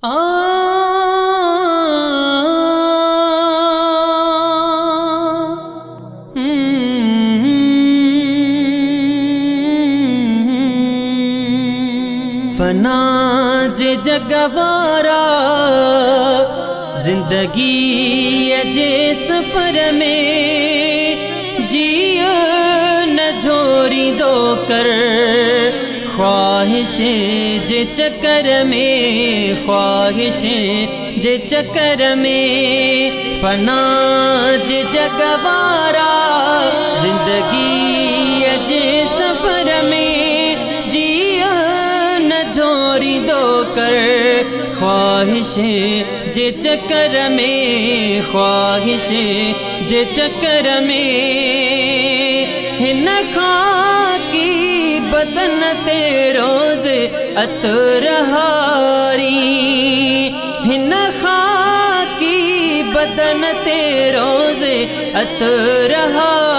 फना जे जगवारा जिंदगी जे सफर में जिया न झोरी दो कर ख्वाहिशें जे चक्कर में, ख्वाहिशें जे चक्कर में। फना जे जगवारा जिंदगी जे सफर में जिया न झोरी दो कर ख्वाहिशें जे चक्कर में, ख्वाहिशें जे चक्कर में। हिन खाकी बदन ते रोज अतरहारी, हिन खाकी बदन ते रोज अतरहारी।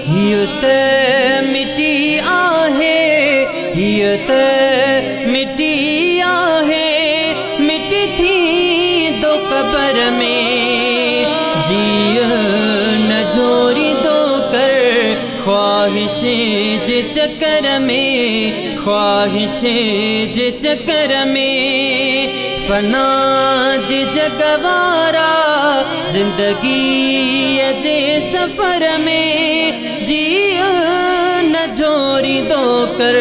हिय त मिटी आहे, हिय त मिटी आहे, मिटी थी दो कबर में जिया न झोरी दो कर ख्वाहिशें जे चक्कर में, ख्वाहिशें जे चक्कर में। फना जे जगवारा जिंदगी जे सफर में जिया न झोरी दो कर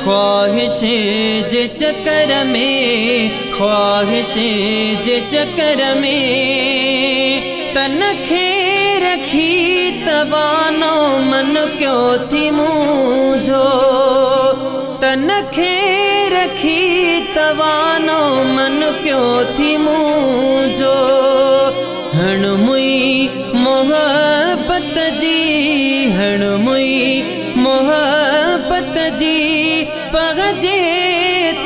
ख्वाहिशें जे चक्कर में, ख्वाहिशें जे चक्कर में। तन खे रखी तवानो मन क्यों थी मूझो, तन खे रखी तवानो मन क्यों थी मूझो। हण मुई मोहब्बत जी, हण मुई मोहब्बत जी पगजे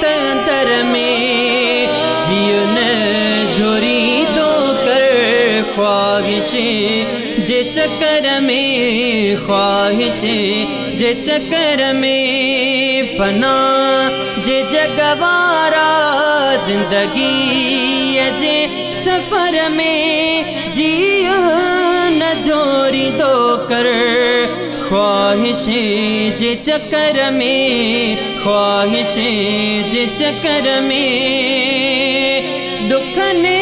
तंदर में जियो न झोरी दो कर ख्वाहिशें जे चक्कर में, ख्वाहिशें जे चक्कर में। फना जे जगवारा जिंदगी जे सफर में जिया न झोरी दो कर ख्वाहिशें जे चक्कर में, ख्वाहिशें जे चक्कर में। दुख ने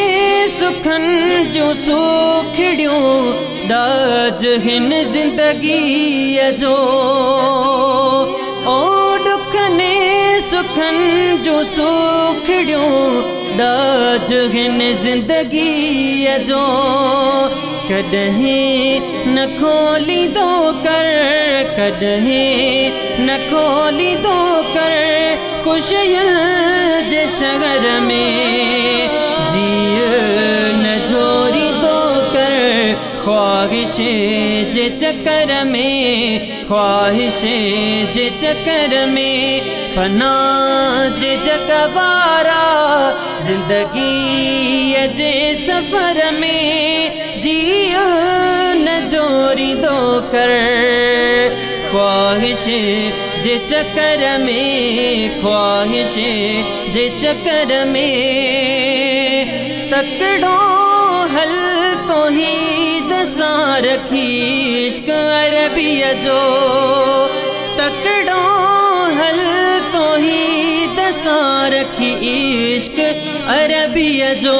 सुखन जो सुखड़ियों डाज हिन जिंदगी जो, ओ दुख ने सुखन जो सुखड़ियों डाज हिन जिंदगी जो। कदहीं न खोली दो कर, कदहीं न खोली दो कर खुशियन जे शगर में जिया न झोरी दो कर ख्वाहिशें जे चक्कर में, ख्वाहिशें जे चक्कर में। फना जे जगवारा जिंदगी जे सफर में जिया न झोरी दो कर ख्वाहिशें जे चक्कर में, ख्वाहिशें जे चक्कर में। तकड़ो हल तो ही दसा रखी इश्क अरबिया जो, तकड़ो हल तो ही दसा रखी इश्क अरबिया जो।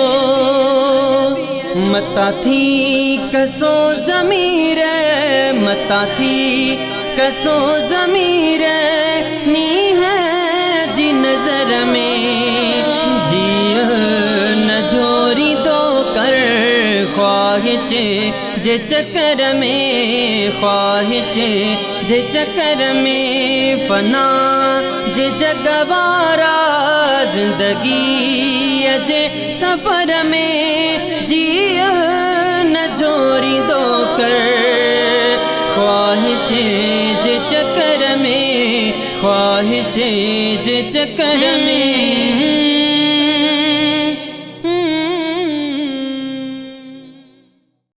मता थी कसो ज़मीर, मता थी कसो ज़मीर नी है जी नजर में जिया न झोरी दो कर ख्वाहिशें जे चक्कर में, ख्वाहिशें जे चक्कर में। फना जे जगवारा जिंदगी जे सफर में जिया न झोरी दो कर ख्वाहिशें जे चक्कर में, ख्वाहिशें जे